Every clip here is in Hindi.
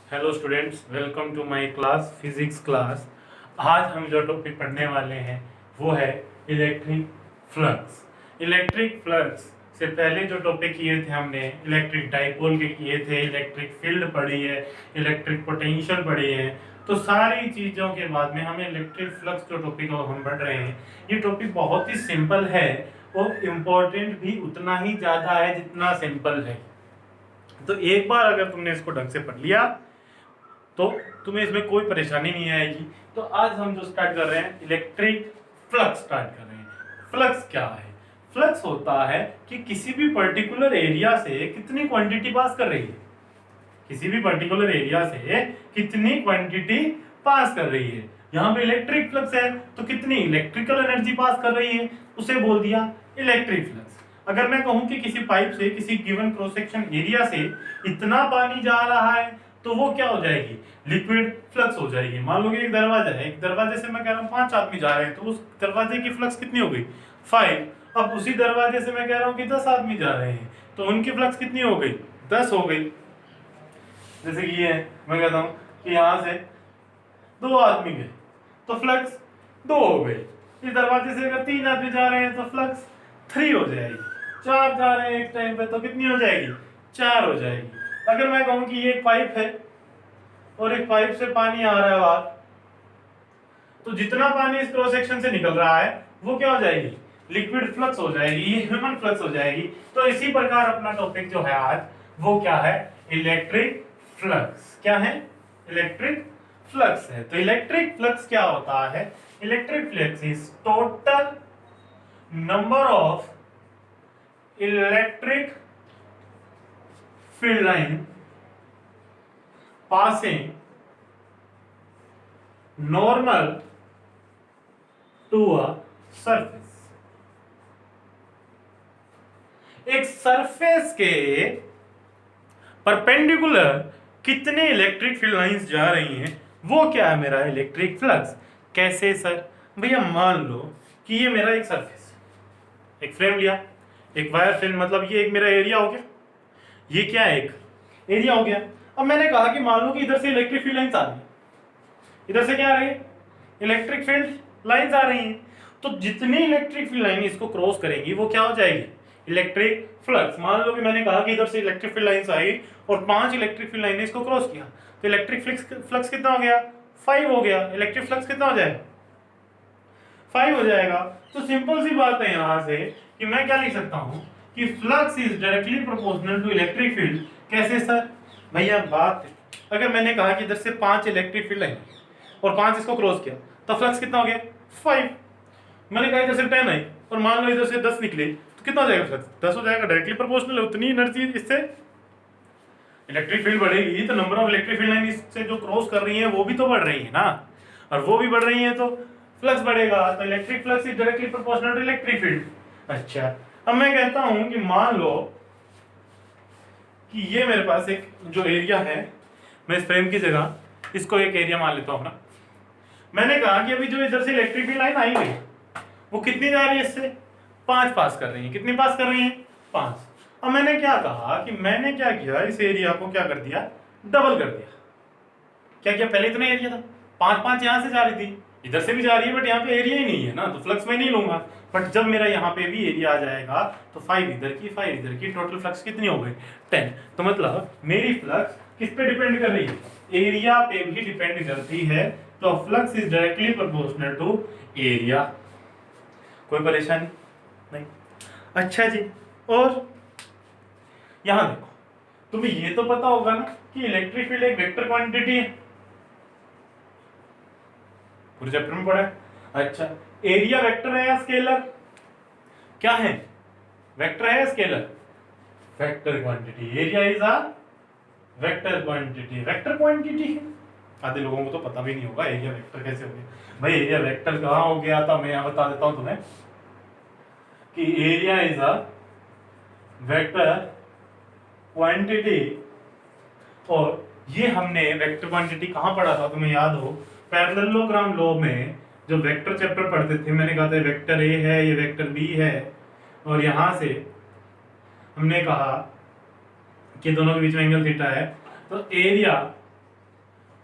Hello students, welcome to my class physics class. आज हम जो टॉपिक पढ़ने वाले हैं वो है इलेक्ट्रिक फ्लक्स। इलेक्ट्रिक फ्लक्स से पहले जो टॉपिक किए थे हमने इलेक्ट्रिक डाइपोल के किए थे, इलेक्ट्रिक फील्ड पढ़ी है, इलेक्ट्रिक पोटेंशियल पढ़ी है। तो सारी चीज़ों के बाद में हमें इलेक्ट्रिक फ्लक्स जो टॉपिक हम पढ़ रहे हैं, ये टॉपिक बहुत ही सिंपल है और इम्पोर्टेंट भी उतना ही ज़्यादा है जितना सिंपल है। तो एक बार अगर तुमने इसको ढंग से पढ़ लिया तो तुम्हें इसमें कोई परेशानी नहीं आएगी। तो आज हम जो स्टार्ट कर रहे हैं इलेक्ट्रिक फ्लक्स स्टार्ट कर रहे हैं। फ्लक्स क्या है? फ्लक्स होता है कि किसी भी पर्टिकुलर एरिया से कितनी क्वांटिटी पास कर रही है, किसी भी पर्टिकुलर एरिया से कितनी क्वांटिटी पास कर रही है। यहाँ पे इलेक्ट्रिक फ्लक्स है तो कितनी इलेक्ट्रिकल एनर्जी पास कर रही है, उसे बोल दिया इलेक्ट्रिक फ्लक्स। अगर मैं कहूं कि किसी पाइप से किसी गिवन क्रॉस सेक्शन एरिया से इतना पानी जा रहा है तो वो क्या हो जाएगी? लिक्विड फ्लक्स हो जाएगी। मान लो कि एक दरवाजा है, एक दरवाजे से मैं कह रहा हूँ 5 आदमी जा रहे हैं, तो उस दरवाजे की फ्लक्स कितनी हो गई? 5। अब उसी दरवाजे से मैं कह रहा हूँ कि 10 आदमी जा रहे हैं, तो उनकी फ्लक्स कितनी हो गई? 10 हो गई। जैसे कि ये है, मैं कहता हूँ कि यहाँ से 2 आदमी गए तो फ्लक्स 2 हो गई। इस दरवाजे से अगर 3 आदमी जा रहे हैं तो फ्लक्स 3 हो जाएगी। 4 जा रहे हैं एक टाइम पे तो कितनी हो जाएगी? 4 हो जाएगी। अगर मैं कहूँ कि ये एक पाइप है और एक पाइप से पानी आ रहा है बाहर, तो जितना पानी इस क्रॉस सेक्शन से निकल रहा है वो क्या हो जाएगी? लिक्विड फ्लक्स हो जाएगी, ये ह्यूमन फ्लक्स हो जाएगी। तो इसी प्रकार अपना टॉपिक जो है आज वो क्या है? Electric flux. क्या है? इलेक्ट्रिक फ्लक्स है। तो इलेक्ट्रिक फ्लक्स क्या होता है? Electric flux is total number of electric field line passing normal to a surface। एक सरफेस के परपेंडिकुलर कितने इलेक्ट्रिक फील्ड लाइंस जा रही हैं वो क्या है? मेरा इलेक्ट्रिक फ्लक्स। कैसे सर? भैया मान लो कि ये मेरा एक सरफेस, एक फ्रेम लिया, एक वायर फ्रेम, मतलब ये एक मेरा एरिया हो गया, ये क्या है? एक एरिया हो गया। अब मैंने कहा कि मान लो कि इधर से इलेक्ट्रिक फील्ड लाइंस आ रही है, इधर से क्या आ रही है? इलेक्ट्रिक फील्ड लाइंस आ रही हैं। तो जितनी इलेक्ट्रिक फील्ड लाइन इसको क्रॉस करेंगी वो क्या हो जाएगी? Electric flux. मान लो कि मैंने कहा कि इधर से इलेक्ट्रिक फील्ड लाइंस आई और 5 इलेक्ट्रिक फील्ड लाइन ने इसको क्रॉस किया, तो इलेक्ट्रिक फ्लक्स कितना हो गया? 5 हो गया। इलेक्ट्रिक फ्लक्स कितना हो जाएगा? 5 हो जाएगा। तो सिंपल सी बात है यहां से कि मैं क्या लिख सकता हूं कि flux is directly proportional to electric field. कैसे सर? भैया बात, अगर मैंने कहा कि इधर से 5 इलेक्ट्रिक फील्ड लाइन और 5 इसको क्रॉस किया तो फ्लक्स कितना हो गया? 5। मैंने कहा इधर से 10 आई और मान लो इधर से 10 निकले तो कितना हो जाएगा? फ्लक्स 10 हो जाएगा। डायरेक्टली प्रोपोर्शनल है, उतनी एनर्जी इससे इलेक्ट्रिक फील्ड बढ़ेगी तो number of electric field line इससे जो क्रॉस कर रही है वो भी तो बढ़ रही है ना, और वो भी बढ़ रही है तो फ्लक्स बढ़ेगा। तो electric flux is directly proportional to electric field. अच्छा, अब मैं कहता हूं कि मान लो कि ये मेरे पास एक जो एरिया है, मैं इस फ्रेम की जगह इसको एक एरिया मान लेता हूं अपना। मैंने कहा कि अभी जो इधर से इलेक्ट्रिक फील्ड लाइन आई हुई वो कितनी जा रही है? इससे 5 पास कर रही है। कितनी पास कर रही है? 5। अब मैंने क्या कहा कि मैंने क्या किया, इस एरिया को क्या कर दिया? डबल कर दिया। क्या किया? पहले इतना एरिया था, 5 यहां से जा रही थी, इधर से भी जा रही है, बट यहाँ पे एरिया ही नहीं है ना, तो फ्लक्स मैं नहीं लूंगा। बट जब मेरा यहाँ पे भी एरिया आ जाएगा तो 5 इधर की 5 इधर की, टोटल फ्लक्स कितनी हो गई? 10। तो मतलब मेरी फ्लक्स किस पे डिपेंड कर रही है? एरिया पे भी डिपेंड करती है। तो flux is directly proportional to area. कोई परेशानी नहीं? अच्छा जी, और यहां देखो, तुम्हें ये तो पता होगा ना कि इलेक्ट्रिक फील्ड एक वेक्टर क्वांटिटी है, पूरे चैप्टर में पढ़ा है। अच्छा, एरिया वेक्टर है या स्केलर? क्या है? वेक्टर है या scalar? Vector quantity. Area is a vector quantity. Vector quantity है, आधे लोगों को तो पता भी नहीं होगा एरिया वेक्टर कैसे हो गया। भाई एरिया वेक्टर कहाँ हो गया था, मैं यहाँ बता देता हूँ तुम्हें कि area is a vector quantity. और ये हमने वेक्टर क्वांटिटी कहाँ पढ़ा था तुम्हें याद हो? पैरेललोग्राम लॉ में जो वेक्टर चैप्टर पढ़ते थे, मैंने कहा था वेक्टर ए है, ये वेक्टर बी है, और यहां से हमने कहा कि दोनों के बीच में एंगल थीटा है। तो area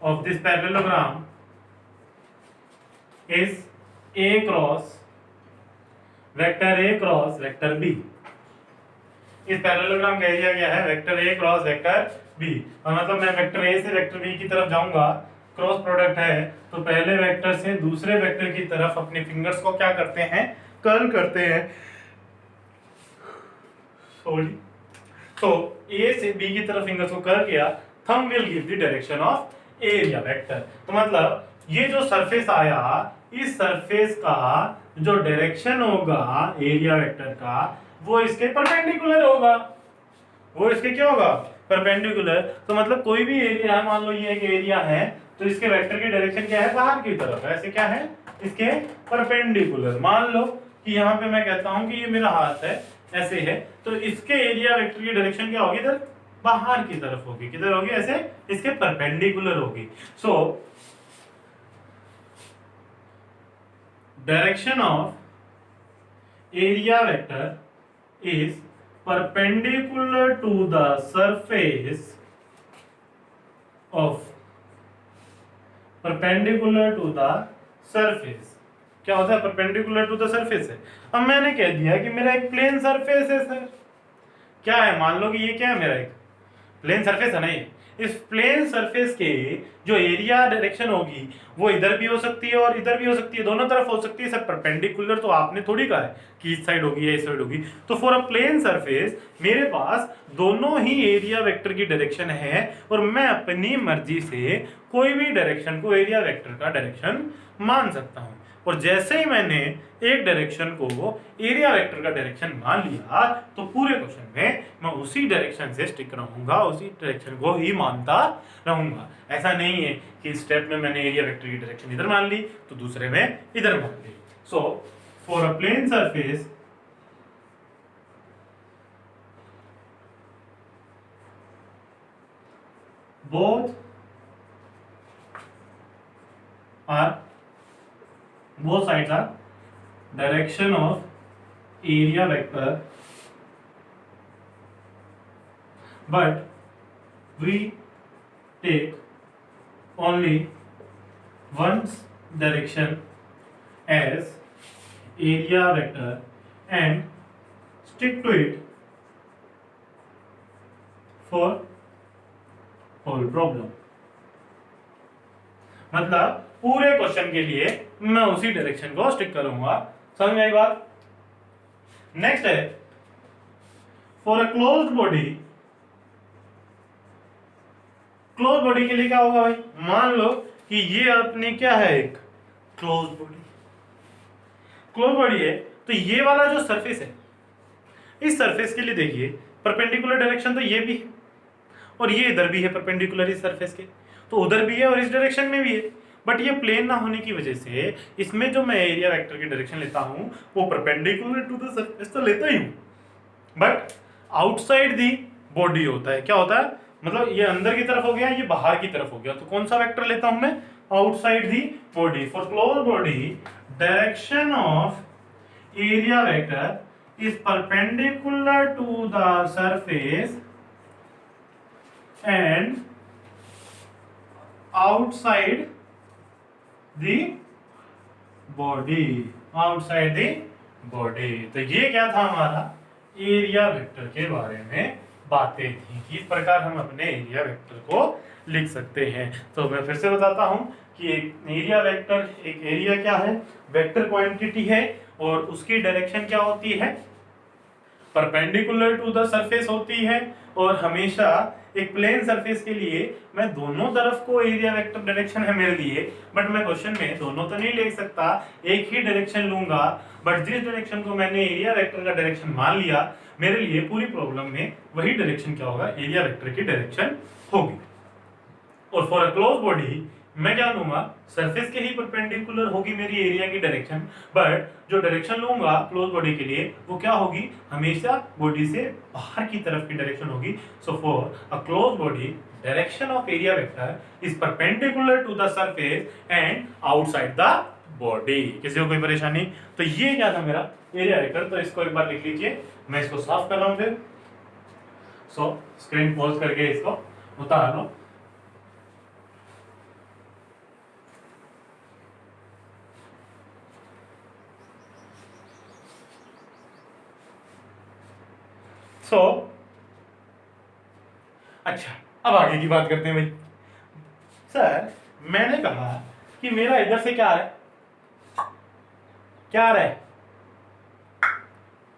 of this parallelogram is a cross vector b। इस पैरेललोग्राम का एरिया क्या है? Vector a cross vector b। और मतलब मैं वेक्टर a से वेक्टर b की तरफ जाऊंगा, क्रॉस प्रोडक्ट है, तो पहले वेक्टर से दूसरे वेक्टर की तरफ अपने फिंगर्स को क्या करते हैं? कर्ल करते हैं। सॉरी, तो a से b की तरफ फिंगर्स को कर्ल किया, thumb will give the direction of area vector. तो मतलब ये जो सरफेस आया, इस सरफेस का जो डायरेक्शन होगा एरिया वेक्टर का, वो इसके परपेंडिकुलर होगा। वो इसके क्या होगा? परपेंडिकुलर। तो मतलब कोई भी एरिया है, मान लो ये एक एरिया है, तो इसके वेक्टर की डायरेक्शन क्या है? बाहर की तरफ। ऐसे क्या है? इसके परपेंडिकुलर। मान लो कि यहाँ पे मैं कहता हूं कि ये मेरा हाथ है, ऐसे है, तो इसके एरिया वेक्टर की डायरेक्शन क्या होगी? इधर बाहर की तरफ होगी। किधर होगी? ऐसे इसके परपेंडिकुलर होगी। So direction of area vector is perpendicular to the surface of perpendicular to the surface। क्या होता है? perpendicular to the surface है। अब मैंने कह दिया कि मेरा एक प्लेन सरफेस है सर। क्या है? मान लो कि ये क्या है? मेरा एक प्लेन सरफेस है ना। ये इस प्लेन सरफेस के जो एरिया डायरेक्शन होगी वो इधर भी हो सकती है और इधर भी हो सकती है, दोनों तरफ हो सकती है सर। परपेंडिकुलर तो आपने थोड़ी कहा है कि इस साइड होगी या इस साइड होगी। तो फॉर अ प्लेन सरफेस मेरे पास दोनों ही एरिया वेक्टर की डायरेक्शन है और मैं अपनी मर्जी से कोई भी डायरेक्शन को एरिया वेक्टर का डायरेक्शन मान सकता हूं। और जैसे ही मैंने एक डायरेक्शन को एरिया वेक्टर का डायरेक्शन मान लिया, तो पूरे क्वेश्चन में मैं उसी डायरेक्शन से स्टिक रहूंगा, उसी डायरेक्शन को ही मानता रहूंगा। ऐसा नहीं है कि स्टेप में मैंने एरिया वेक्टर की डायरेक्शन इधर मान ली तो दूसरे में इधर मान ली। So for a plane surface both sides are direction of area vector, but we take only one direction as area vector and stick to it for whole problem। मतलब पूरे क्वेश्चन के लिए मैं उसी डायरेक्शन को स्टिक करूंगा। समझ में आई बात? नेक्स्ट है for a closed body. Close body के लिए क्या होगा भाई? मान लो कि ये अपने क्या है? एक क्लोज बॉडी। क्लोज बॉडी है तो ये वाला जो सरफेस है, इस सरफेस के लिए देखिए परपेंडिकुलर डायरेक्शन तो ये भी है और ये इधर भी है परपेंडिकुलर इस सरफेस के, तो उधर भी है और इस डायरेक्शन में भी है। बट ये प्लेन ना होने की वजह से इसमें जो मैं एरिया वेक्टर की डायरेक्शन लेता हूं वो परपेंडिकुलर टू द सरफेस तो लेता ही हूं, बट आउटसाइड दी बॉडी होता है। क्या होता है? मतलब ये अंदर की तरफ हो गया, ये बाहर की तरफ हो गया, तो कौन सा वेक्टर लेता हूं मैं? Outside the body. For close body direction of area vector is perpendicular to the surface and outside the body. Outside the body. तो ये क्या था? हमारा एरिया वेक्टर के बारे में बातें थी कि इस प्रकार हम अपने एरिया वेक्टर को लिख सकते हैं। तो मैं फिर से बताता हूं कि एक एरिया वेक्टर, एक एरिया क्या है? वेक्टर क्वांटिटी है और उसकी डायरेक्शन क्या होती है? परपेंडिकुलर टू द सरफेस होती है। और हमेशा एक प्लेन सरफेस के लिए मैं दोनों तरफ को एरिया वेक्टर डायरेक्शन है मेरे लिए, बट मैं क्वेश्चन में दोनों तो नहीं ले सकता, एक ही डायरेक्शन लूंगा। बट जिस डायरेक्शन को मैंने एरिया वेक्टर का डायरेक्शन मान लिया, मेरे लिए पूरी प्रॉब्लम में वही डायरेक्शन क्या होगा? एरिया वेक्टर की डायरेक्शन होगी। और फॉर अ क्लोज बॉडी मैं क्या लूंगा? सरफेस के ही परपेंडिकुलर होगी मेरी एरिया की डायरेक्शन, बट जो डायरेक्शन लूंगा क्लोज बॉडी के लिए वो क्या होगी? हमेशा बॉडी से बाहर की तरफ की डायरेक्शन होगी। So for a close body direction of area vector is perpendicular to the surface and outside the body. किसी को कोई परेशानी? तो ये क्या था मेरा एरिया वेक्टर। तो इसको एक बार लिख लीजिए, मैं इसको साफ कर रहा हूं फिर। सो स्क्रीन पॉज करके इसको उतार लो। सो अच्छा, अब आगे की बात करते हैं भाई। सर मैंने कहा कि मेरा इधर से क्या आ रहा है, क्या आ रहा है,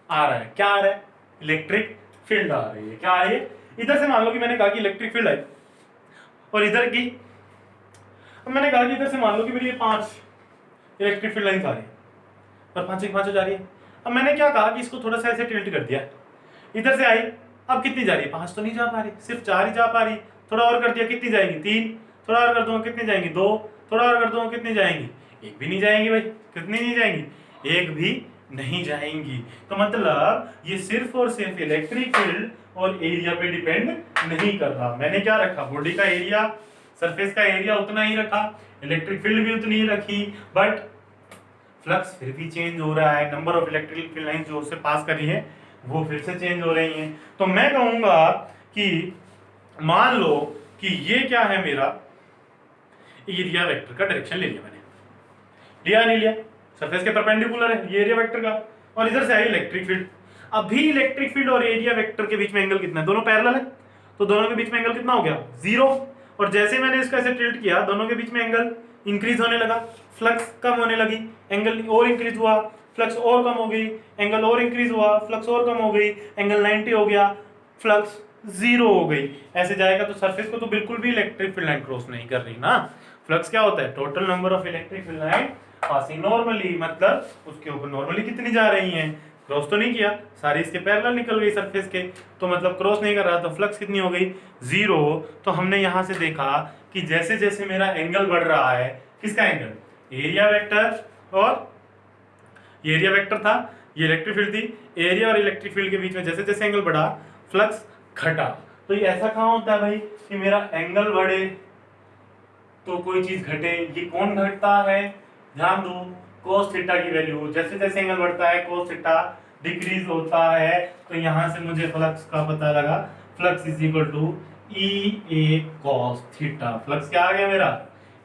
आ रहा है, क्या आ रहा है, इलेक्ट्रिक फील्ड आ रही है। क्या आ रही है? इधर से मान लो कि मैंने कहा कि इलेक्ट्रिक फील्ड आई, और इधर की मैंने कहा कि इधर से मान लो कि मेरी ये 5 इलेक्ट्रिक फील्ड लाइंस आ रही है, और 5 एक 5 जा रही है। अब मैंने क्या कहा कि इसको थोड़ा सा ऐसे टिल्ट कर दिया, इधर से आई, अब कितनी जा रही है, 5 तो नहीं जा पा रही, सिर्फ 4 ही जा पा रही। थोड़ा और कर दिया, कितनी जाएंगी, 3। थोड़ा और कर दूंगा, कितनी जाएंगी, 2। थोड़ा और कर दूंगा, कितनी जाएंगी, एक भी नहीं जाएंगी भाई। कितनी नहीं जाएंगी, एक भी नहीं जाएंगी। तो मतलब ये सिर्फ और सिर्फ इलेक्ट्रिक फील्ड और एरिया पे डिपेंड नहीं कर रहा। मैंने क्या रखा, बॉडी का एरिया, सरफेस का एरिया उतना ही रखा, इलेक्ट्रिक फील्ड भी उतनी ही रखी, बट फ्लक्स फिर भी चेंज हो रहा है। Number of electric field lines जो उससे पास कर रही है वो फिर से चेंज हो रही हैं। तो मैं कहूंगा कि मान लो कि ये क्या है, मेरा एरिया वेक्टर का डायरेक्शन ले लिया मैंने, लिया नहीं लिया, सरफेस के परपेंडिकुलर है ये एरिया वेक्टर का, और इधर से आई इलेक्ट्रिक फील्ड। अभी इलेक्ट्रिक फील्ड और एरिया वेक्टर के बीच में एंगल कितना है, दोनों पैरेलल है, तो दोनों के बीच में एंगल कितना हो गया, 0। और जैसे मैंने इसको ऐसे टिल्ट किया, दोनों के बीच में एंगल इंक्रीज होने लगा, फ्लक्स कम होने लगी, एंगल और इंक्रीज हुआ, फ्लक्स और कम हो गई, एंगल और इंक्रीज हुआ, फ्लक्स और कम हो गई, एंगल 90 हो गया, फ्लक्स 0 हो गई। ऐसे जाएगा तो सरफेस को तो बिल्कुल भी इलेक्ट्रिक फील्ड लाइन क्रॉस नहीं कर रही ना। फ्लक्स क्या होता है, total number of electric field line passing normally, मतलब उसके ऊपर नॉर्मली कितनी जा रही हैं, क्रॉस तो नहीं किया, सारी इसके पैरेलल निकल गई सरफेस के, तो मतलब क्रॉस नहीं कर रहा, तो फ्लक्स कितनी हो गई, 0। तो हमने यहां से देखा कि जैसे जैसे मेरा एंगल बढ़ रहा है, किसका एंगल, एरिया वेक्टर, और ये एरिया वेक्टर था, ये इलेक्ट्रिक फील्ड थी, एरिया और इलेक्ट्रिक फील्ड के बीच में जैसे जैसे एंगल बढ़ा, फ्लक्स घटा। तो ये ऐसा कहां होता है भाई कि मेरा एंगल बढ़े तो कोई चीज घटे, ये कौन घटता है, ध्यान दो, cos थीटा की वैल्यू, जैसे जैसे एंगल बढ़ता है cos थीटा डिक्रीज होता है। तो यहां से मुझे फ्लक्स का पता लगा, flux is equal to E A cos theta. Flux क्या आ गया मेरा,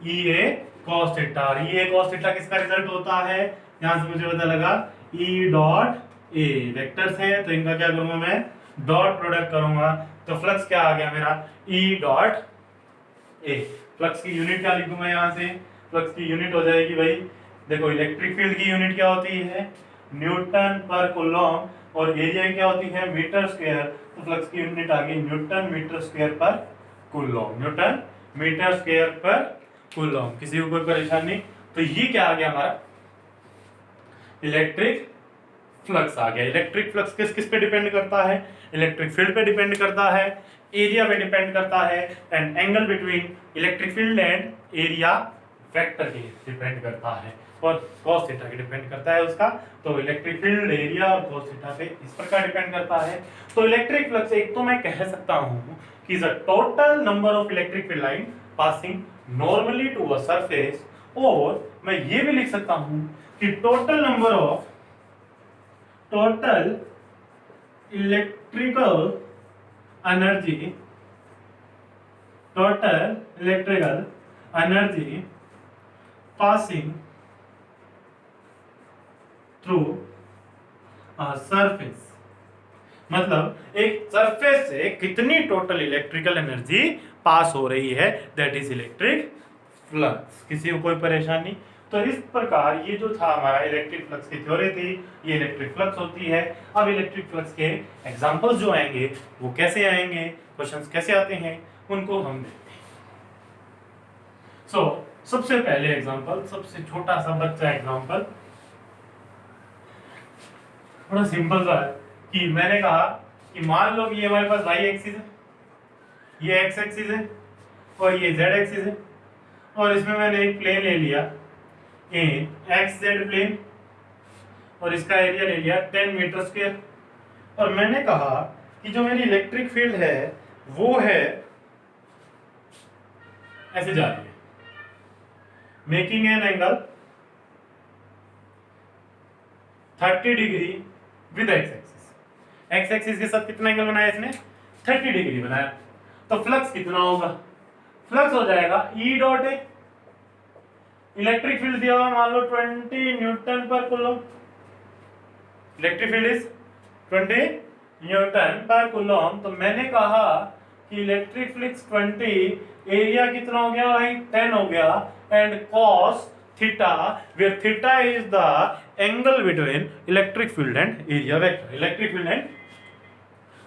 ई ए cos थीटा। और ई ए cos थीटा किसका रिजल्ट होता है, यहां से मुझे पता लगा ई डॉट ए, वेक्टर्स है तो इनका क्या करूंगा मैं, डॉट प्रोडक्ट करूंगा। तो फ्लक्स क्या आ गया मेरा, ई डॉट ए। फ्लक्स की यूनिट क्या लिखूंगा यहाँ से, फ्लक्स की यूनिट हो जाएगी भाई, देखो इलेक्ट्रिक फील्ड की यूनिट क्या होती है, न्यूटन पर कूलॉम, और एरिया क्या होती है, मीटर स्क्वायर। तो फ्लक्स की यूनिट आ गई न्यूटन मीटर स्क्वायर पर कूलॉम, न्यूटन मीटर स्क्वायर पर कूलॉम। किसी को कोई परेशानी? तो ये क्या आ गया हमारा, इलेक्ट्रिक फ्लक्स आ गया। इलेक्ट्रिक फ्लक्स किस किस पे डिपेंड करता है, इलेक्ट्रिक फील्ड पे डिपेंड करता है, एरिया पे डिपेंड करता है, and angle between electric field and area vector के डिपेंड करता है, और cos थीटा के डिपेंड करता है उसका। तो इलेक्ट्रिक फील्ड, एरिया और cos थीटा पे इस प्रकार डिपेंड करता है। तो इलेक्ट्रिक फ्लक्स एक तो मैं कह सकता हूं कि the total number of electric field line passing normally to a surface, और मैं ये भी लिख सकता हूं कि total number of total electrical energy, total electrical energy passing through a surface. मतलब एक सरफेस से कितनी टोटल इलेक्ट्रिकल एनर्जी पास हो रही है, दैट इज इलेक्ट्रिक फ्लक्स। किसी को कोई परेशानी? तो इस प्रकार ये जो था हमारा इलेक्ट्रिक फ्लक्स की थ्योरी थी, ये इलेक्ट्रिक फ्लक्स होती है। अब इलेक्ट्रिक फ्लक्स के एग्जांपल्स जो आएंगे वो कैसे आएंगे, क्वेश्चंस कैसे आते हैं, उनको हम देखते हैं। सबसे पहले एग्जांपल, सबसे छोटा सा बच्चा एग्जांपल, थोड़ा सिंपल सा है कि मैंने कहा कि मान लो कि ये हमारे पास वाई एक्सिस है, ये एक्स एक्सिस है, और ये जेड एक्सिस है, और इसमें मैंने एक प्लेन ले लिया एक्स जेड प्लेन, और इसका एरिया ले लिया 10 मीटर स्क्वायर। और मैंने कहा कि जो मेरी इलेक्ट्रिक फील्ड है वो है ऐसे जा रही है, making an angle 30 degree with x axis. X axis के साथ कितना एंगल बनाया इसने, 30 डिग्री बनाया। तो फ्लक्स कितना होगा, फ्लक्स हो जाएगा ई डॉट ए, इलेक्ट्रिक फील्ड दिया हुआ मान लो 20 न्यूटन पर coulomb, electric field is 20 Newton पर कूलम। तो मैंने कहा कि इलेक्ट्रिक फ्लक्स 20, एरिया कितना हो गया भाई 10 हो गया, and cos theta where theta is the angle between electric field and area vector. Electric field and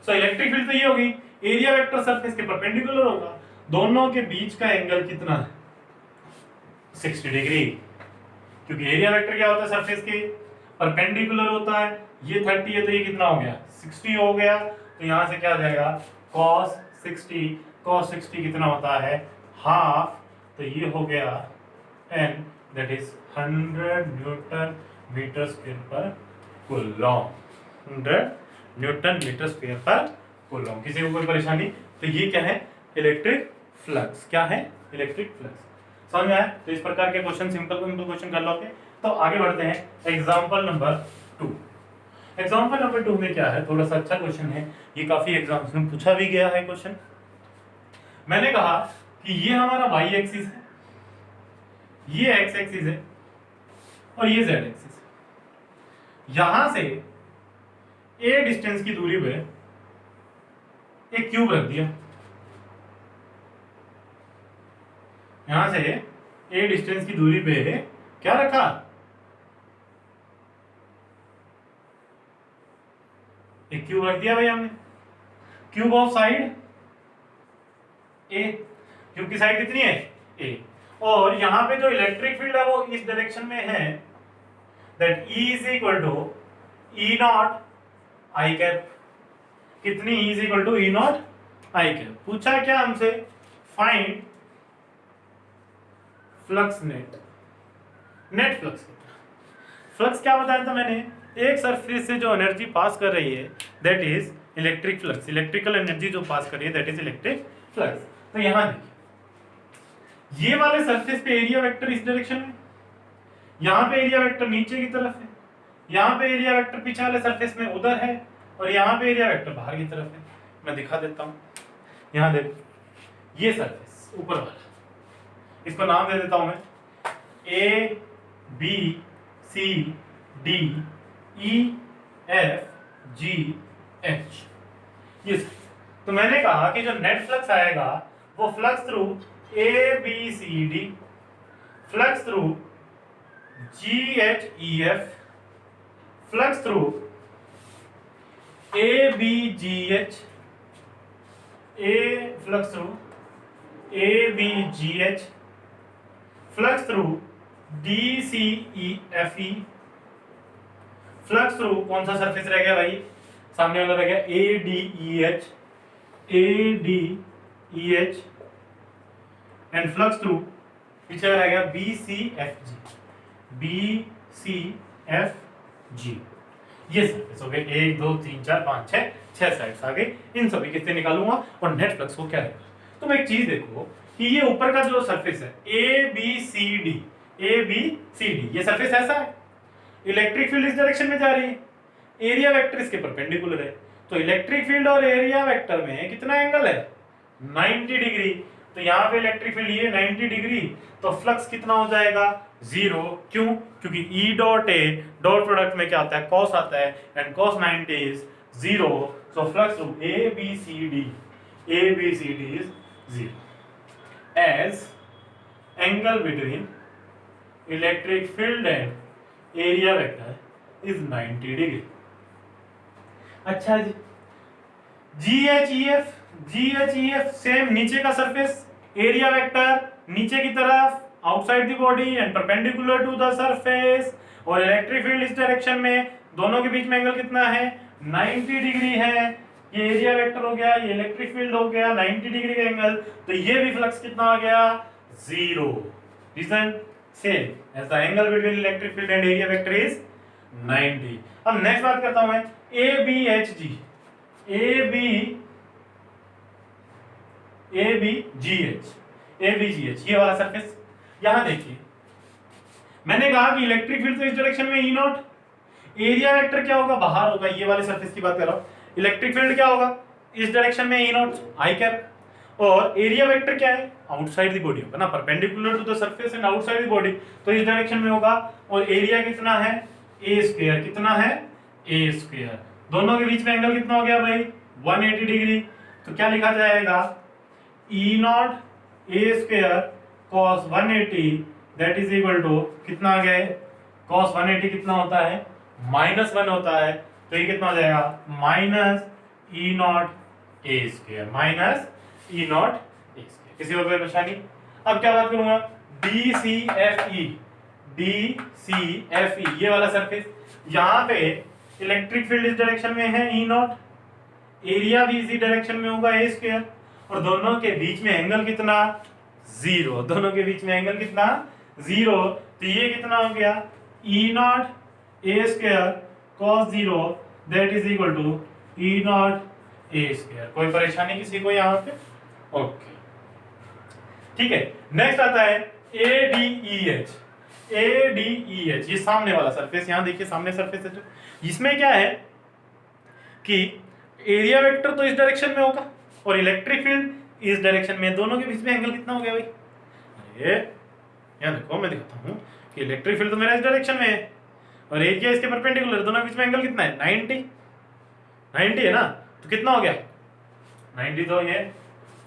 so electric field तो ये होगी, एरिया वेक्टर सरफेस के परपेंडिकुलर होगा, दोनों के बीच का एंगल कितना है 60 डिग्री, क्योंकि एरिया वेक्टर क्या होता है सरफेस के परपेंडिकुलर होता है। ये 30 है तो ये कितना हो गया 60 हो गया, तो यहां से क्या आ जाएगा cos 60, cos 60 कितना होता है हाफ, तो ये हो गया n that is 100 newton metre square per coulomb, 100 newton metre square per coulomb. किसी को कोई परेशानी? तो ये क्या है इलेक्ट्रिक फ्लक्स, क्या है इलेक्ट्रिक फ्लक्स, समझ में आया? तो इस प्रकार के क्वेश्चन सिंपल क्वेश्चन कर लोगे। तो आगे बढ़ते हैं एग्जांपल नंबर 2। एग्जांपल नंबर 2 में क्या है, थोड़ा सा अच्छा क्वेश्चन है, ये काफी एग्जाम्स में पूछा भी गया है क्वेश्चन। मैंने कहा कि ये हमारा y एक्सिस है, ये x एक्सिस है और ये z एक्सिस है। यहां से a डिस्टेंस की दूरी पे एक क्यूब रख दिया, यहां से a डिस्टेंस की दूरी पे क्या रखा एक क्यूब रख दिया भाई हमने, cube of side a, cube की साइड कितनी है a, और यहां पे जो इलेक्ट्रिक फील्ड है वो इस डायरेक्शन में है, that E is equal to E not I cap. कितनी E is equal to E not I cap. पूछा क्या हमसे, find flux net, net flux. Flux क्या बताया था मैंने, एक सरफेस से जो एनर्जी पास कर रही है that is electric flux, electrical energy जो पास कर रही है दैट इज इलेक्ट्रिक फ्लक्स। तो यहां देखिए ये वाले सरफेस पे एरिया वेक्टर इस डायरेक्शन में, यहां पे एरिया वेक्टर नीचे की तरफ है, यहां पे एरिया वेक्टर पीछे वाले सरफेस में उधर है, और यहां पे एरिया वेक्टर बाहर की तरफ है। मैं दिखा देता हूं, यहां देखो ये सरफेस ऊपर वाला, इसको नाम दे देता हूं मैं A B C D E F G H। ये तो मैंने कहा कि जो नेट फ्लक्स आएगा वो flux through A B C D, flux through G H E F, flux through A B G H, flux through A B G H, flux through D C E F E, flux through कौन सा सरफेस रह गया भाई सामने वाला रह गया A D E H, A D E H, and flux through पीछे रह गया B C F G, B C F G। ये सरफेस हो गए 1 2 3 4 5 6 साइड्स आ गए, इन सभी कितने निकालूंगा और नेट फ्लक्स को क्या है। तुम एक चीज देखो कि ये ऊपर का जो सरफेस है A B C D, A B C D, ये सरफेस ऐसा है, इलेक्ट्रिक फील्ड इस डायरेक्शन में जा रही है, एरिया वेक्टर इसके परपेंडिकुलर है, तो इलेक्ट्रिक फील्ड और एरिया वेक्टर में कितना एंगल है 90 डिग्री। तो यहाँ पे इलेक्ट्रिक फील्ड ये 90 डिग्री, तो फ्लक्स कितना हो जाएगा 0। क्यों? क्योंकि E dot A dot product में क्या आता है cos आता है, and cos 90 is 0, so flux through A B C D is 0, as angle between electric field and area vector is 90 degree. अच्छा जी GH EF सेम, नीचे का सरफेस एरिया वेक्टर नीचे की तरफ outside the body and perpendicular to the surface, और इलेक्ट्रिक फील्ड इस डायरेक्शन में, दोनों के बीच में एंगल कितना है 90 डिग्री है। ये एरिया वेक्टर हो गया, ये इलेक्ट्रिक फील्ड हो गया, 90 डिग्री का एंगल, तो ये भी फ्लक्स कितना आ गया 0। Reason same as the angle between electric field and area vector is 90। अब नेक्स्ट बात करता हूं मैं ABHG, ABGH, ये वाला सरफेस। यहां देखिए मैंने कहा कि इलेक्ट्रिक फील्ड तो इस डायरेक्शन में E नॉट, एरिया वेक्टर क्या होगा बाहर होगा, ये वाले सरफेस की बात कर रहा हूं, इलेक्ट्रिक फील्ड क्या होगा इस डायरेक्शन में E नॉट आई कैप, और एरिया वेक्टर क्या है आउटसाइड द बॉडी होगा ना, perpendicular to the surface and outside the body, तो इस डायरेक्शन में होगा, और एरिया कितना है A स्क्वायर, कितना है A स्क्वायर, दोनों के बीच में एंगल कितना हो गया भाई 180 डिग्री। तो क्या लिखा जाएगा E not A square cos 180 that is equal to कितना आ गया कॉस 180 कितना होता है -1 होता है। तो ये कितना हो जाएगा minus E not A square minus E not A square. किसी और कोई परेशानी? अब क्या बात करूंगा डी सी एफ ई ये वाला सरफेस, यहाँ पे इलेक्ट्रिक फील्ड इस डायरेक्शन में है ई नॉट, एरिया भी इसी डायरेक्शन में होगा ए स्क्वायर, और दोनों के बीच में एंगल कितना 0, दोनों के बीच में एंगल कितना 0। तो ये कितना हो गया E not A square cos 0 that is equal to E not A square. कोई परेशानी किसी को यहाँ पे? ओके ठीक है। नेक्स्ट आता है ए डी ई एच, ये सामने वाला सरफेस, यहाँ देखिए सामने सरफेस है जो, इसमें क्या है कि एरिया वेक्टर तो इस डायरेक्शन में होगा और इलेक्ट्रिक फील्ड इस डायरेक्शन में, दोनों के बीच में एंगल कितना हो गया भाई? अरे यहाँ देखो मैं दिखाता हूँ कि इलेक्ट्रिक फील्ड तो मेरा इस डायरेक्शन में है और एरिया इसके परपेंडिकुलर, दोनों के बीच में एंगल कितना है 90 है ना। तो कितना हो गया 90, तो ये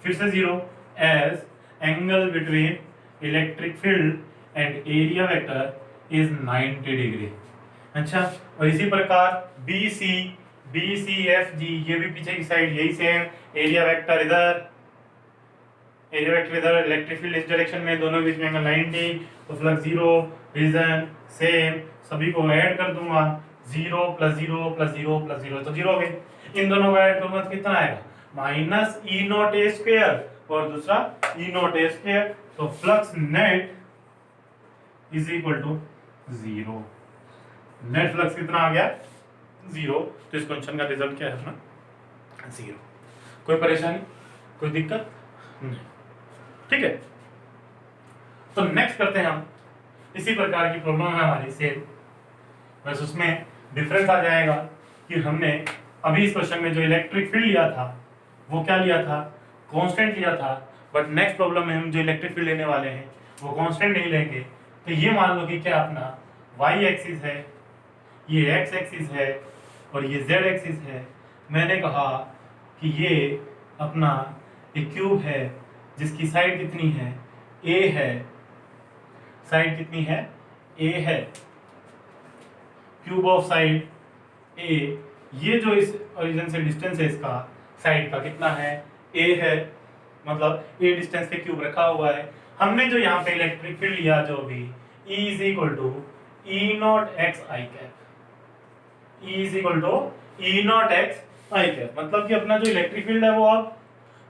फिर से 0 as angle between electric field and area vector is 90 degree. अच्छा, और इसी प्रकार बी सी एफ जी, ये भी पीछे की साइड यही सेम, एरिया वेक्टर इधर, इलेक्ट्रिक फील्ड इस डायरेक्शन में, दोनों के बीच में एंगल 90, तो फ्लक्स 0, रीजन सेम, सभी को ऐड कर दूंगा 0 + 0 + 0 + 0 तो 0 हो गए। इन दोनों को ऐड करूंगा तो कितना आएगा minus E not A square और दूसरा ई नॉट ए स्क्वायर, तो flux net is equal to 0। Net flux कितना आ गया 0। तो इस क्वेश्चन का रिजल्ट क्या है अपना 0। कोई परेशानी, कोई दिक्कत नहीं, ठीक है। तो नेक्स्ट करते हैं हम, इसी प्रकार की प्रॉब्लम है हमारी सेम, बस उसमें डिफरेंस आ जाएगा कि हमने अभी इस क्वेश्चन में जो इलेक्ट्रिक फील्ड लिया था वो क्या लिया था कांस्टेंट लिया था, बट नेक्स्ट प्रॉब्लम में हम जो इलेक्ट्रिक फील्ड लेने वाले हैं वो कांस्टेंट नहीं लेंगे। तो ये मान लो कि क्या अपना y एक्सिस है, ये x एक्सिस है और ये z एक्सिस है। मैंने कहा कि ये अपना एक क्यूब है जिसकी साइड कितनी है a है, साइड कितनी है a है, क्यूब ऑफ साइड a, ये जो इस ओरिजिन से डिस्टेंस है इसका साइड का कितना है a है, मतलब a डिस्टेंस पे क्यूब रखा हुआ है। हमने जो यहाँ पे इलेक्ट्रिक फील्ड लिया जो भी E is equal to E naught x I cap, E is equal to E naught x I cap, मतलब कि अपना जो इलेक्ट्रिक फील्ड है वो अब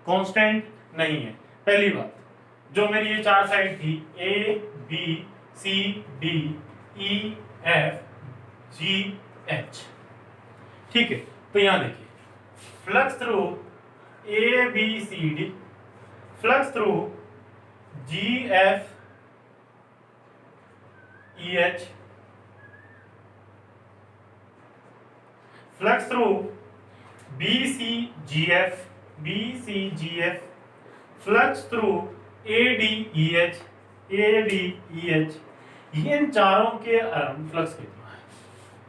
कांस्टेंट नहीं है। पहली बात, जो मेरी ये चार साइड थी A B C D E F G H, ठीक है। तो यहाँ देखिए flux through A B C D, flux through G F E H, flux through B C G F, flux through A D E H, ये इन चारों के अराउंड फ्लक्स कितना है।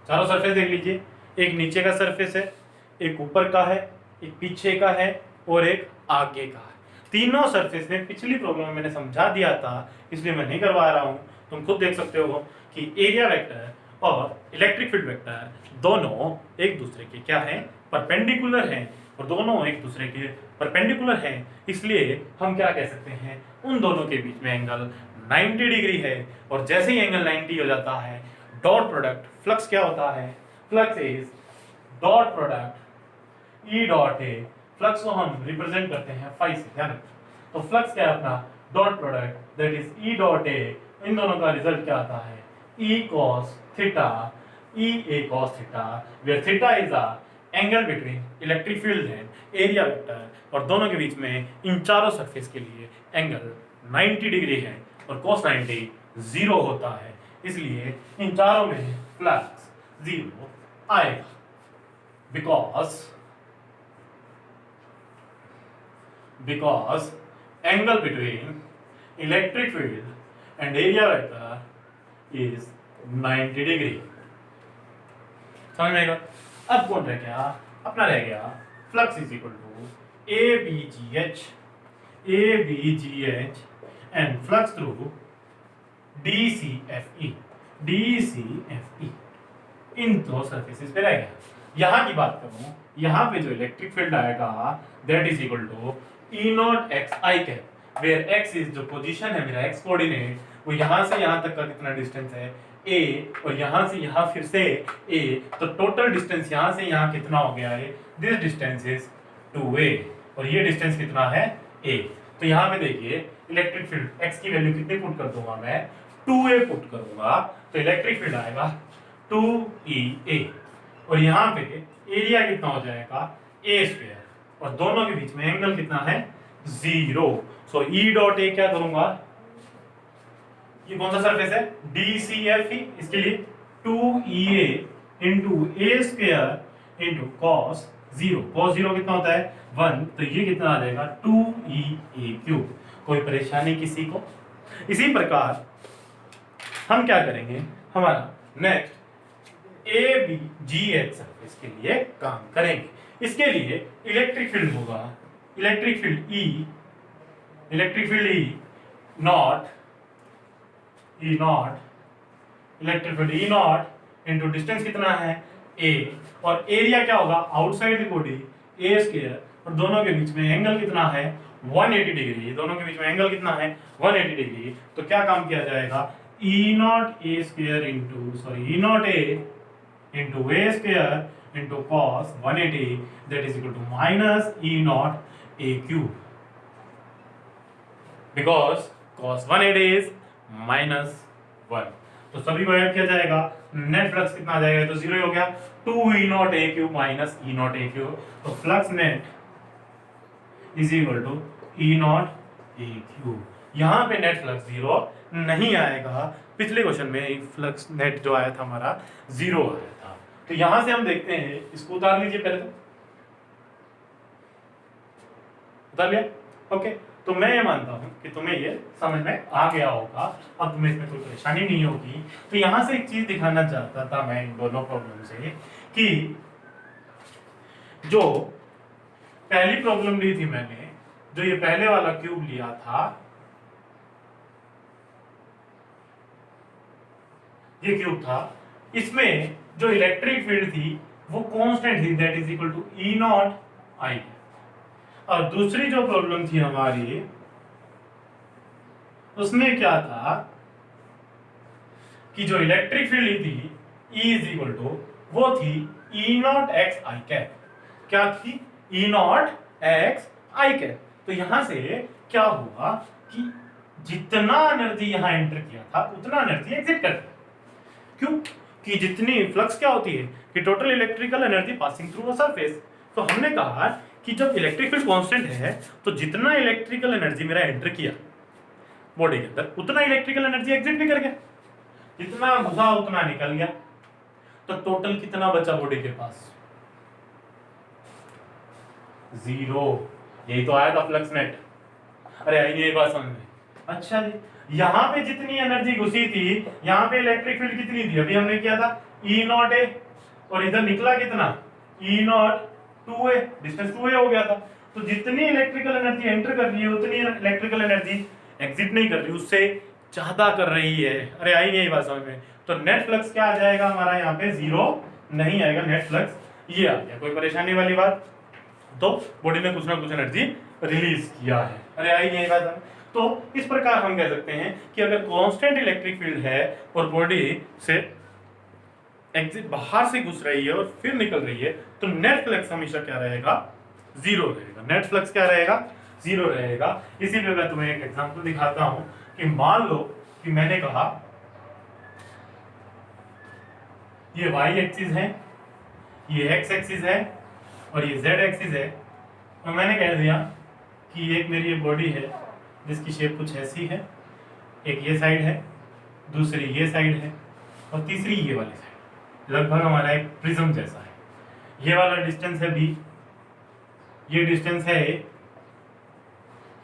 चारों सरफेस देख लीजिए, एक नीचे का सरफेस है, एक ऊपर का है, एक पीछे का है और एक आगे का है। तीनों सरफेस में पिछली प्रॉब्लम में मैंने समझा दिया था, इसलिए मैं नहीं करवा रहा हूं। तुम खुद देख सकते हो कि एरिया वेक्टर और इलेक्ट्रिक फील्ड वेक्टर दोनों एक दूसरे के क्या हैं परपेंडिकुलर हैं, और दोनों एक दूसरे के परपेंडिकुलर हैं, इसलिए हम क्या कह सकते हैं उन दोनों के बीच में एंगल 90 डिग्री है। और जैसे ही एंगल 90 हो जाता है डॉट प्रोडक्ट फ्लक्स क्या होता है, flux is dot product E dot A, flux को हम रिप्रेजेंट करते हैं फाई से, ध्यान रखो। तो फ्लक्स क्या है अपना dot product that is E dot A, इन दोनों का रिजल्ट क्या आता है E cos theta, E A cos theta, where theta is a angle between electric field and area vector, और दोनों के बीच में इन चारों सरफेस के लिए एंगल 90 डिग्री है और cos 90 0 होता है, इसलिए इन चारों में फ्लक्स 0 आएगा, because angle between electric field and area vector is 90 degree. समझ में आएगा। अब कौन रह गया? अपना रह गया flux is equal to A B G H and flux through D C F E इन दो सरफेसेस पे रह गया। यहाँ की बात करूं, यहाँ पे जो इलेक्ट्रिक फील्ड आएगा that is equal to E naught x I cap, where x is जो पोजीशन है मेरा एक्स कोऑर्डिनेट, वो यहाँ से यहाँ तक का कितना डिस्टेंस है ए, और यहाँ से यहाँ फिर से ए, तो टोटल डिस्टेंस यहाँ से यहाँ कितना हो गया है? दिस डिस्टेंस इज 2a, और ये डिस्टेंस कितना है? a। तो यहाँ पे देखिए इलेक्ट्रिक फील्ड x की वैल्यू कितनी पुट कर दूंगा मैं? 2a पुट करूंगा, तो इलेक्ट्रिक फील्ड आएगा 2EA, और यहाँ पे एरिया कितना हो जाएगा? a स्क्वायर, और दोनों के बीच में एंगल कितना है? 0। सो E डॉट ए क्या करूंगा? ये कौन सा सरफेस है? DCFE, इसके लिए 2EA इंटू ए स्क्वायर इंटू कॉस 0। कॉस 0 कितना होता है? 1, तो ये कितना आ जाएगा? 2EA cube. कोई परेशानी किसी को? इसी प्रकार हम क्या करेंगे, हमारा नेक्स्ट ABGH सरफेस के लिए काम करेंगे। इसके लिए इलेक्ट्रिक फील्ड होगा, electric field E not electric field E not into distance कितना है? A, और एरिया क्या होगा? Outside the body A square, और दोनों के बीच में एंगल कितना है? 180 डिग्री। दोनों के बीच में एंगल कितना है? 180 डिग्री। तो क्या काम किया जाएगा? E not A square E not A into A square into cos 180 that is equal to minus E not A cube, because cos 180 इज -1। तो सभी को ऐड किया जाएगा, नेट फ्लक्स कितना आ जाएगा? तो 0 हो गया, 2E not A cube minus E not A cube. तो flux net is equal to E not A cube. यहाँ पे नेट फ्लक्स 0 नहीं आएगा। पिछले क्वेश्चन में एक फ्लक्स नेट जो आया था हमारा 0 आया था। तो यहां से हम देखते हैं, इसको उतार लीजिए पहले, तो उतार लिया? ओके। तो मैं ये मानता हूं कि तुम्हें ये समझ में आ गया होगा, अब तुम्हें इसमें कोई परेशानी नहीं होगी। तो यहां से एक चीज दिखाना चाहता था मैं इन दोनों प्रॉब्लम से, कि जो पहली प्रॉब्लम ली थी मैंने, जो ये पहले वाला क्यूब लिया था, ये क्यूब था, इसमें जो इलेक्ट्रिक फील्ड थी वो कांस्टेंट थी, that is equal to E not I. और दूसरी जो प्रॉब्लम थी हमारी, उसमें क्या था कि जो इलेक्ट्रिक फील्ड थी E इज इक्वल टू, वो थी E not x I cap. क्या थी? E not x I cap. तो यहां से क्या हुआ कि जितना एनर्जी यहां एंटर किया था उतना एनर्जी एग्जिट कर, क्यों? कि जितनी फ्लक्स क्या होती है कि total electrical energy passing through a surface. तो हमने कहा कि जब इलेक्ट्रिक फील्ड कांस्टेंट है तो जितना इलेक्ट्रिकल एनर्जी मेरा एंटर किया बॉडी के अंदर, उतना इलेक्ट्रिकल एनर्जी एग्जिट भी कर गया, जितना घुसा उतना निकल गया। तो टोटल कितना बचा बॉडी के पास? 0। यही तो आया था फ्लक्स नेट। अरे आइए ये बात समझ में। अच्छा जी, यहाँ पे जितनी एनर्जी घुसी थी, यहाँ पे इलेक्ट्रिक फील्ड कितनी थी? अभी हमने किया था E नॉट A, और इधर निकला कितना? E not 2A, distance 2A हो गया था। तो जितनी इलेक्ट्रिकल एनर्जी एंटर कर रही है उतनी इलेक्ट्रिकल एनर्जी एग्जिट नहीं कर रही, उससे ज्यादा कर रही है। अरे आई नहीं बात समझ में? तो नेट फ्लक्स क्या आ जाएगा हमारा? यहाँ पे 0 नहीं आएगा, नेट फ्लक्स ये आ गया। कोई परेशानी वाली बात? तो बॉडी ने कुछ ना कुछ एनर्जी रिलीज किया है। अरे आई नहीं बात समझ? तो इस प्रकार हम कह सकते हैं कि अगर कांस्टेंट इलेक्ट्रिक फील्ड है और बॉडी से एग्जिट बाहर से घुस रही है और फिर निकल रही है, तो नेट फ्लक्स हमेशा क्या रहेगा? 0 रहेगा। नेट फ्लक्स क्या रहेगा? 0 रहेगा। इसीलिए मैं तुम्हें एक एग्जांपल दिखाता हूं कि मान लो कि मैंने कहा ये y एक्सिस है, ये x एक्सिस है और ये z एक्सिस है। और मैंने कह दिया कि एक मेरी ये बॉडी है जिसकी शेप कुछ ऐसी है, एक ये साइड है, दूसरी ये साइड है और तीसरी ये वाली साइड। लगभग हमारा एक प्रिज्म जैसा है। ये वाला डिस्टेंस है b, ये डिस्टेंस है a,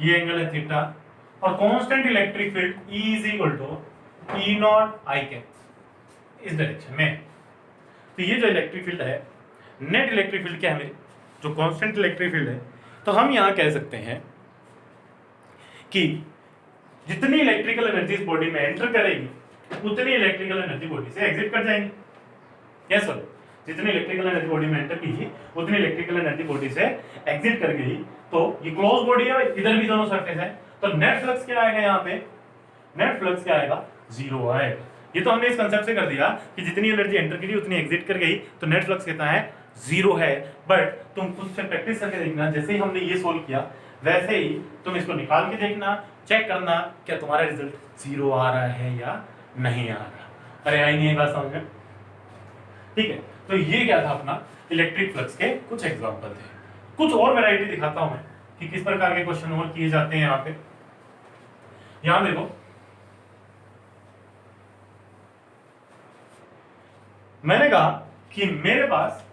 ये एंगल है थीटा, और constant electric field E is equal to E0 I cap इस डायरेक्शन में। तो ये जो इलेक्ट्रिक फील्ड है नेट इलेक्ट्रिक फील्ड क्या है मेरी, जो कांस्टेंट इलेक्ट्रिक फील्ड है, तो हम यहाँ कह सकते हैं कि जितनी इलेक्ट्रिकल एनर्जी इस बॉडी में एंटर करेगी उतनी इलेक्ट्रिकल एनर्जी बॉडी से एग्जिट कर जाएंगी। यस सर, जितनी इलेक्ट्रिकल एनर्जी बॉडी में एंटर की उतनी इलेक्ट्रिकल एनर्जी बॉडी से एग्जिट कर गई। तो ये क्लोज बॉडी है, इधर भी दोनों सरफेस है, तो नेट फ्लक्स क्या आएगा यहाँ पे, नेट फ्लक्स क्या आएगा, जीरो आएगा। ये तो हमने इस कंसेप्ट से कर दिया कि जितनी एनर्जी एंटर की उतनी एग्जिट कर गई, तो नेट फ्लक्स कहता है जीरो है। बट तुम खुद से प्रैक्टिस करके देखना, जैसे ही हमने ये सोल्व किया वैसे ही तुम इसको निकाल के देखना, चेक करना क्या तुम्हारा रिजल्ट जीरो आ रहा है या नहीं आ रहा। अरे आई नहीं बात समझ में, ठीक है। तो ये क्या था अपना इलेक्ट्रिक फ्लक्स के कुछ एग्जांपल थे। कुछ और वैरायटी दिखाता हूं मैं कि किस प्रकार के क्वेश्चन और किए जाते हैं यहाँ पे। यहां देखो, मैंने कहा कि मेरे पास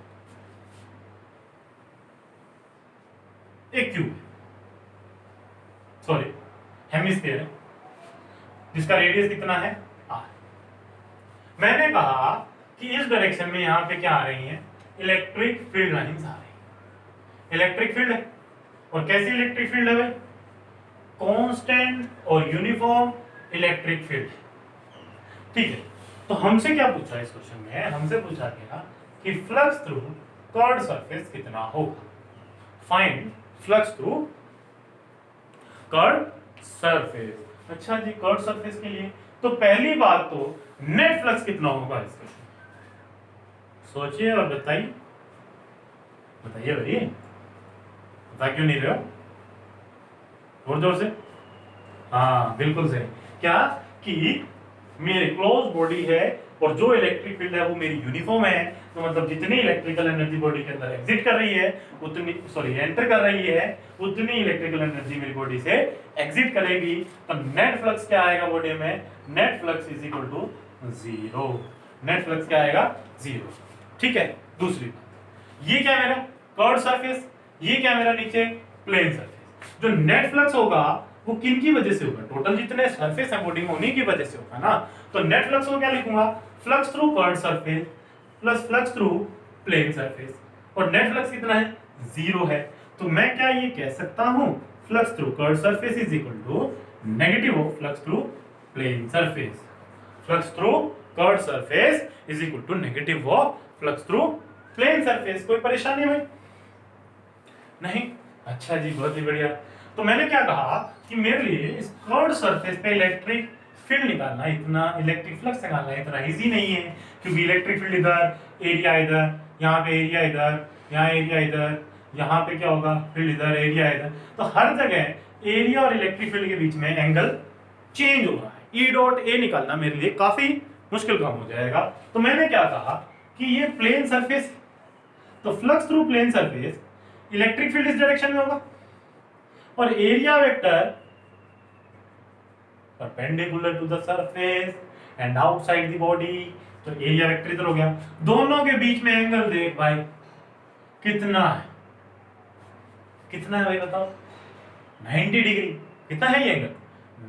एक क्यूब, सॉरी हेमिस्फीयर है, जिसका रेडियस कितना है r। मैंने कहा कि इस डायरेक्शन में यहां पे क्या आ रही है, इलेक्ट्रिक फील्ड लाइंस आ रही है। इलेक्ट्रिक फील्ड है, और कैसी इलेक्ट्रिक फील्ड है भाई, कांस्टेंट और यूनिफॉर्म इलेक्ट्रिक फील्ड। ठीक है, तो हमसे क्या पूछा इस क्वेश्चन में, हमसे पूछा गया कि फ्लक्स थ्रू कर्व्ड सरफेस कितना होगा। Find flux through curved surface. अच्छा जी, कर्व्ड सरफेस के लिए तो पहली बात तो नेट फ्लक्स कितना होगा इस क्वेश्चन में, सोचिए और बताइए, बताइए भाई, बता क्यों नहीं रहे हो, जोर जोर से। हाँ बिल्कुल सही, क्या कि मेरे क्लोज बॉडी है और जो इलेक्ट्रिक फील्ड है वो मेरी यूनिफॉर्म है, तो मतलब जितनी इलेक्ट्रिकल एनर्जी बॉडी के अंदर एग्जिट कर रही है उतनी, सॉरी एंटर कर रही है, उतनी इलेक्ट्रिकल एनर्जी मेरी बॉडी से एग्जिट करेगी। तो नेट फ्लक्स क्या आएगा बॉडी में, net flux is equal to zero. Net flux क्या आएगा, जीरो। ठीक है, दूसरी बात, ये क्या मेरा कर्व्ड सरफेस, ये क्या मेरा नीचे प्लेन सरफेस। जो नेट फ्लक्स होगा वो किन की वजह से होगा, टोटल जितने सरफेस है बॉडी में उन्हीं की वजह से होगा ना। तो नेट फ्लक्स को क्या लिखूंगा, flux through curved surface plus flux through plane surface, और नेट फ्लक्स कितना है, जीरो है। तो मैं क्या ये कह सकता हूं, flux through curved surface is equal to negative of flux through plane surface. Flux through curved surface is equal to negative of flux through plane surface. कोई परेशानी भाई नहीं? अच्छा जी, बहुत ही बढ़िया। तो मैंने क्या कहा कि मेरे लिए इस कर्व्ड सरफेस पे इलेक्ट्रिक फील्ड निकालना, इतना इलेक्ट्रिक फ्लक्स निकालना इतना इजी नहीं है, क्योंकि इलेक्ट्रिक फील्ड इधर, एरिया इधर, यहाँ पे एरिया इधर, यहाँ एरिया इधर, यहाँ पे क्या होगा, फील्ड इधर, एरिया इधर। तो हर जगह एरिया और इलेक्ट्रिक फील्ड के बीच में एंगल चेंज हो रहा है। ई डॉट ए निकालना मेरे लिए काफी मुश्किल काम हो जाएगा। तो मैंने क्या कहा कि ये प्लेन सरफेस, तो flux through plane surface electric field इस डायरेक्शन में होगा, और area vector perpendicular to the surface and outside the body, तो एरिया वेक्टर इधर हो गया। दोनों के बीच में एंगल देख भाई कितना है, कितना है भाई बताओ, 90 डिग्री। कितना है ये एंगल,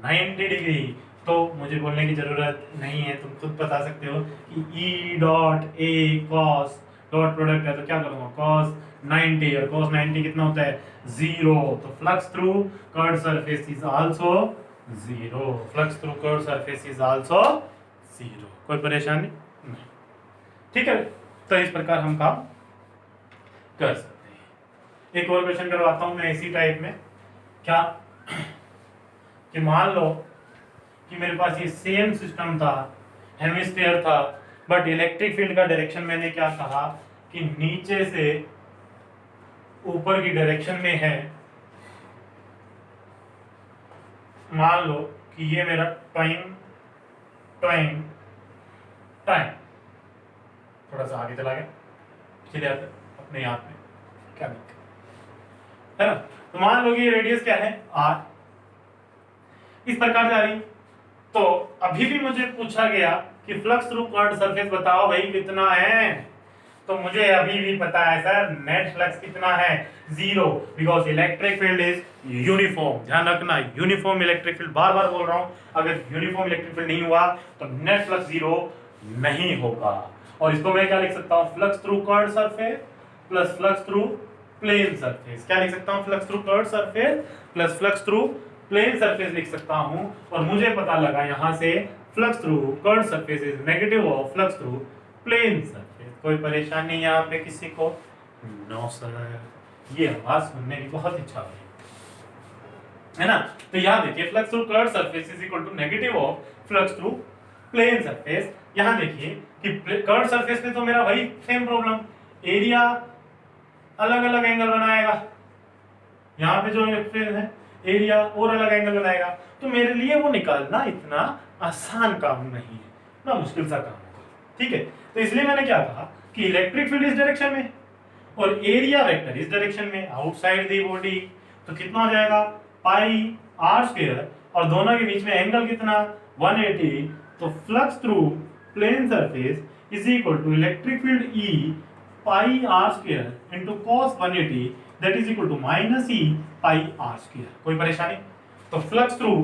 90 डिग्री। तो मुझे बोलने की जरूरत नहीं है, तुम खुद बता सकते हो कि ई डॉट ए कॉस, डॉट प्रोडक्ट है तो क्या करूंगा, कॉस 90, और cos 90 कितना होता है, जीरो। तो flux through curved surface is also zero, flux through curved surface is also zero. कोई परेशानी नहीं, ठीक है। तो इस प्रकार हम काम कर सकते हैं। एक और क्वेश्चन करवाता हूं मैं इसी टाइप में, क्या कि मान लो कि मेरे पास ये सेम सिस्टम था, हेमिस्फीयर था, बट इलेक्ट्रिक फील्ड का डायरेक्शन मैंने क्या कहा कि नीचे से ऊपर की डायरेक्शन में है। मान लो कि ये मेरा टाइम टाइम टाइम थोड़ा सा आगे चला गया, चले आते अपने यहाँ पे, क्या दिक्कत है ना। तो मान लो कि ये रेडियस क्या है, r, इस प्रकार जा रही। तो अभी भी मुझे पूछा गया कि फ्लक्स थ्रू कर्व्ड सरफेस बताओ भाई कितना है, तो मुझे अभी भी पता है सर नेट फ्लक्स कितना है, zero, because electric field is uniform. ध्यान रखना, यूनिफॉर्म इलेक्ट्रिक फील्ड, बार बार बोल रहा हूं, अगर यूनिफॉर्म इलेक्ट्रिक फील्ड नहीं हुआ तो नेट फ्लक्स जीरो नहीं होगा। और इसको मैं क्या लिख सकता हूं, flux through curved surface plus flux through plane surface. क्या लिख सकता हूँ? Flux through curved surface plus flux through plane surface लिख सकता हूँ। और मुझे पता लगा यहाँ से flux through curved surface is negative of flux through plane surface. कोई परेशानी यहाँ पे किसी को? No sir. ये आवाज सुनने की बहुत इच्छा हो रही है ना? तो यहाँ देखिए flux through curved surface is equal to negative of flux through plane surface. यहाँ देखिए कि कर्व्ड सरफेस पे तो मेरा वही सेम प्रॉब्लम, एरिया अलग अलग एंगल बनाएगा। यहाँ पे जो है एरिया और अलग एंगल बनाएगा। तो मेरे लिए वो निकालना इतना आसान काम नहीं है ना, मुश्किल सा काम है। ठीक है, तो इसलिए मैंने क्या कहा कि इलेक्ट्रिक फील्ड इस डायरेक्शन में और एरिया वेक्टर इस डायरेक्शन में आउटसाइड दी बॉडी। तो कितना हो जाएगा? पाई आर स्क्वायर, और दोनों के बीच में एंगल कितना? 180। तो flux through plane surface is equal to electric field E pi are square into cos 180 that is equal to minus E pi are square. कोई परेशानी? तो flux through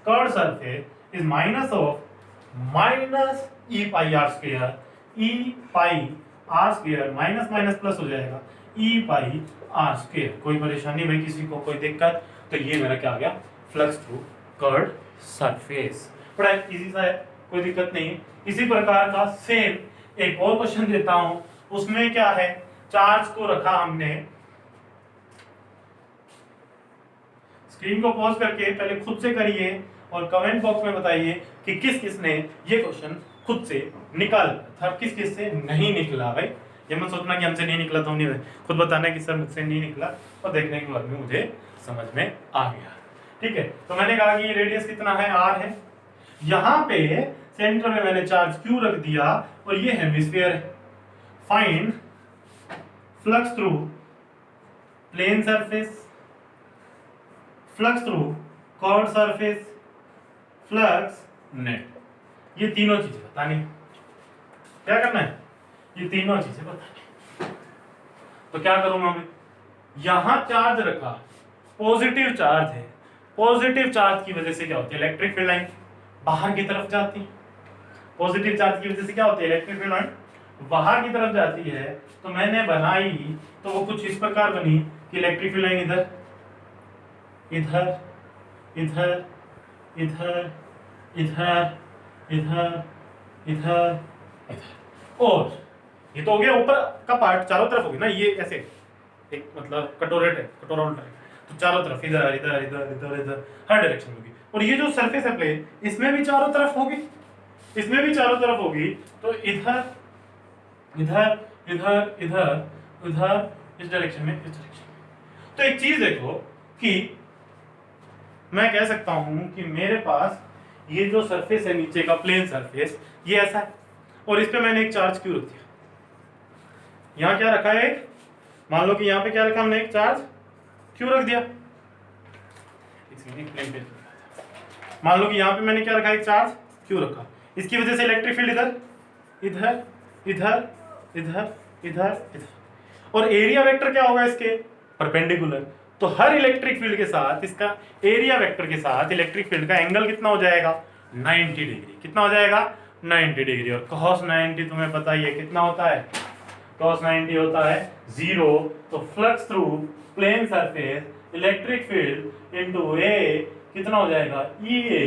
curved surface is minus of minus E pi are square, E pi are square minus minus plus हो जाएगा ई पाई आर स्क्वायर। कोई परेशानी भाई किसी को? कोई दिक्कत? तो ये मेरा क्या आ गया? Flux through curved surface. बड़ा इजी सा है, कोई दिक्कत नहीं है। इसी प्रकार का सेम एक और क्वेश्चन देता हूं। उसमें क्या है? चार्ज को रखा हमने, स्क्रीन को पॉज करके पहले खुद से करिए और कमेंट बॉक्स में बताइए कि किस किस ने ये क्वेश्चन खुद से निकाल था, किस किस से नहीं निकला। भाई ये मत सोचना कि हमसे नहीं निकला तो नहीं, खुद बताना कि सर मुझसे नहीं निकला, और देखने के बाद में मुझे समझ में आ गया। ठीक है, तो मैंने कहा कि ये रेडियस कितना है? आर है। यहाँ पे सेंटर में मैंने चार्ज क्यू रख दिया और ये हेमिस्फीयर है। Find flux through plane surface, flux through curved surface, flux net. ये तीनों चीजें बतानी। क्या करना है? ये तीनों चीजें बतानी। तो क्या करूंगा मैं? यहां चार्ज रखा, पॉजिटिव चार्ज है। पॉजिटिव चार्ज की वजह से क्या होती है? इलेक्ट्रिक फील्ड लाइन बाहर की तरफ जाती है। पॉजिटिव चार्ज की वजह से क्या होती है? इलेक्ट्रिक फील्ड लाइन बाहर की तरफ जाती है। तो मैंने बनाई तो वो कुछ इस प्रकार बनी कि इलेक्ट्रिक फील्ड लाइन इधर इधर इधर इधर इधर इधर इधर इधर, और ये तो हो गया ऊपर का पार्ट, चारों तरफ होगी ना, ये ऐसे एक मतलब कटोरेट है, कटोरा उल्टा है, तो चारों तरफ इधर इधर इधर इधर इधर हर डायरेक्शन होगी। और ये जो सरफेस है प्लेन, इसमें भी चारों तरफ होगी, इसमें भी चारों तरफ होगी। तो इधर इधर इधर इधर इधर इस डायरेक्शन में, इस डायरेक्शन में। तो एक चीज देखो कि मैं कह सकता हूं कि मेरे पास ये जो सरफेस है नीचे का प्लेन सरफेस, ये ऐसा है, और इस पे मैंने एक चार्ज क्यों रख दिया? यहाँ क्या रखा है? एक, मान लो कि यहाँ पे क्या रखा हमने? एक चार्ज क्यों रख दिया? मान लो कि यहाँ पे मैंने क्या रखा? एक चार्ज क्यों रखा। इसकी वजह से इलेक्ट्रिक फील्ड इधर इधर इधर इधर इधर इधर, और एरिया वेक्टर क्या होगा इसके? परपेंडिकुलर। तो हर इलेक्ट्रिक फील्ड के साथ इसका एरिया वेक्टर के साथ इलेक्ट्रिक फील्ड का एंगल कितना हो जाएगा? 90 डिग्री। कितना हो जाएगा? 90 डिग्री। और cos 90 तुम्हें पता ही है कितना होता है? cos 90 होता है 0। तो flux through plane surface electric field into A कितना हो जाएगा? EA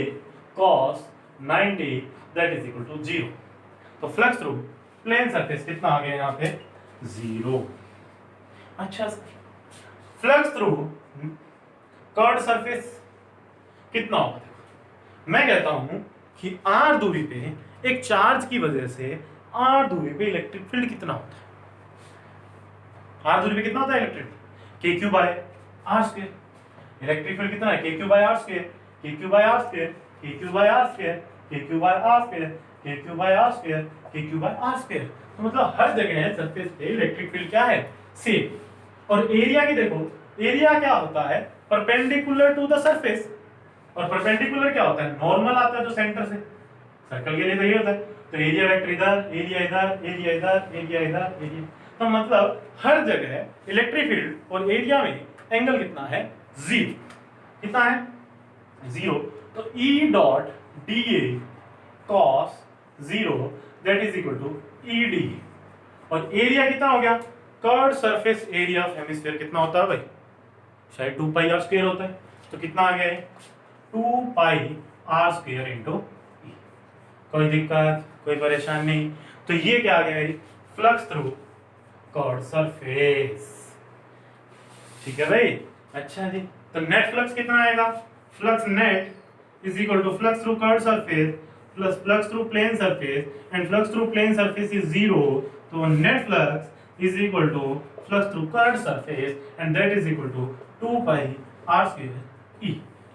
cos 90 that is equal to 0। तो फ्लक्स थ्रू प्लेन सरफेस कितना आ गया यहाँ पे? 0। अच्छा, फ्लक्स थ्रू कर्व्ड सरफेस कितना होगा? मैं कहता हूं कि r दूरी पे एक चार्ज की वजह से r दूरी पे इलेक्ट्रिक फील्ड कितना होता है? r दूरी पे कितना होता है electric? kq by r square. Electric field कितना है? kq by r square, kq by r square, kq by r square, kq by r square, kq by r square, kq by r square. तो मतलब हर जगह सरफेस पे इलेक्ट्रिक फील्ड क्या है? सेम। और एरिया की देखो, एरिया क्या होता है? Perpendicular to the surface. और परपेंडिकुलर क्या होता है? नॉर्मल आता है जो सेंटर से, सर्कल के लिए तो ये होता है। तो एरिया वेक्टर इधर, एरिया इधर, एरिया इधर, एरिया इधर, एरिया। तो मतलब हर जगह इलेक्ट्रिक फील्ड और एरिया में एंगल कितना है? 0। कितना है? 0। तो E dot dA cos 0 that is equal to ED। और एरिया कितना हो गया? Curve surface area of hemisphere कितना होता है भाई? शायद 2 पाई आर स्क्वायर होता है। तो कितना आ गया है? 2 पाई आर स्क्वायर इंटू ई। कोई दिक्कत, कोई परेशानी नहीं। तो ये क्या आ गया है? Flux through curve surface. ठीक है भाई। अच्छा जी, तो नेट फ्लक्स कितना आएगा? Flux net is equal to flux through curve surface plus flux through plane surface, and flux through plane surface is 0, तो net flux is equal to flux through curve surface and that is equal to 2 pi are square E.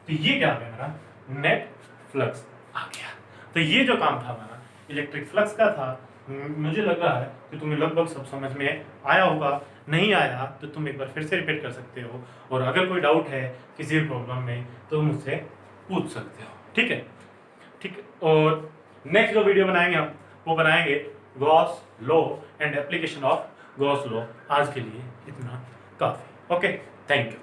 तो ये क्या आ गया मेरा? नेट फ्लक्स आ गया। तो ये जो काम था हमारा इलेक्ट्रिक फ्लक्स का था, मुझे लग रहा है कि तुम्हें लगभग सब समझ में आया होगा। नहीं आया तो तुम एक बार फिर से रिपीट कर सकते हो, और अगर कोई डाउट है किसी भी प्रॉब्लम में तो मुझसे पूछ सकते हो। ठीक है, ठीक है। और नेक्स्ट जो वीडियो बनाएंगे हम, वो बनाएंगे Gauss law and application of Gauss law. आज के लिए इतना काफ़ी। Okay, thank you.